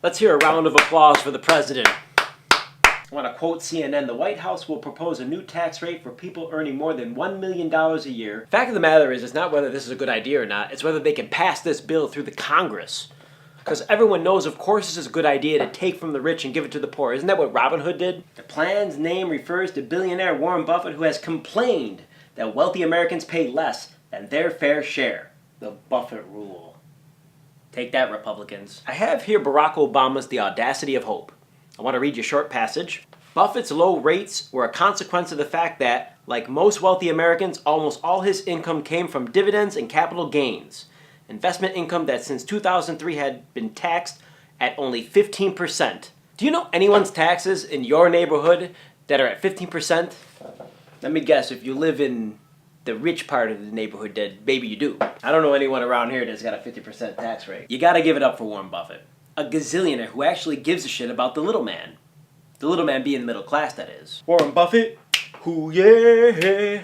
Let's hear a round of applause for the president. I want to quote CNN, "The White House will propose a new tax rate for people earning more than $1 million a year." Fact of the matter is, it's not whether this is a good idea or not, it's whether they can pass this bill through the Congress. Because everyone knows, of course, this is a good idea to take from the rich and give it to the poor. Isn't that what Robin Hood did? The plan's name refers to billionaire Warren Buffett, who has complained that wealthy Americans pay less than their fair share. The Buffett rule. Take that, Republicans. I have here Barack Obama's The Audacity of Hope. I want to read you a short passage. Buffett's low rates were a consequence of the fact that, like most wealthy Americans, almost all his income came from dividends and capital gains. Investment income that since 2003 had been taxed at only 15%. Do you know anyone's taxes in your neighborhood that are at 15%? Let me guess, if you live in the rich part of the neighborhood, that maybe you do. I don't know anyone around here that's got a 50% tax rate. You gotta give it up for Warren Buffett. A gazillionaire who actually gives a shit about the little man. The little man being the middle class, that is. Warren Buffett, who yeah.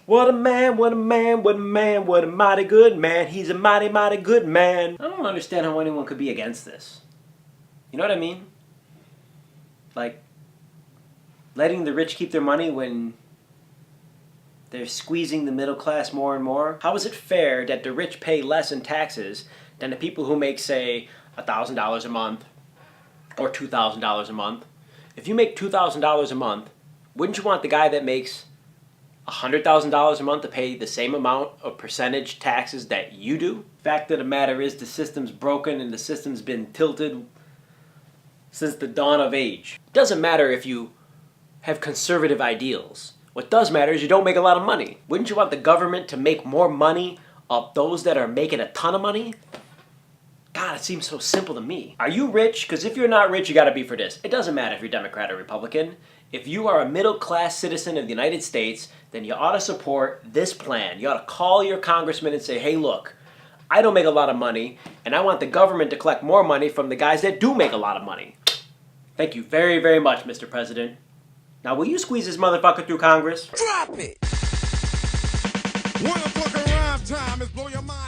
What a man, what a man, what a man, what a mighty good man. He's a mighty, mighty good man. I don't understand how anyone could be against this. You know what I mean? Like, letting the rich keep their money when they're squeezing the middle class more and more. How is it fair that the rich pay less in taxes than the people who make, say, $1,000 a month or $2,000 a month? If you make $2,000 a month, wouldn't you want the guy that makes $100,000 a month to pay the same amount of percentage taxes that you do? Fact of the matter is, the system's broken and the system's been tilted since the dawn of age. It doesn't matter if you have conservative ideals. What does matter is you don't make a lot of money. Wouldn't you want the government to make more money off those that are making a ton of money? God, it seems so simple to me. Are you rich? Because if you're not rich, you gotta be for this. It doesn't matter if you're Democrat or Republican. If you are a middle-class citizen of the United States, then you ought to support this plan. You ought to call your congressman and say, hey, look, I don't make a lot of money, and I want the government to collect more money from the guys that do make a lot of money. Thank you very, very much, Mr. President. Now, will you squeeze this motherfucker through Congress? Drop it! 1 o'clock around time is blow your mind.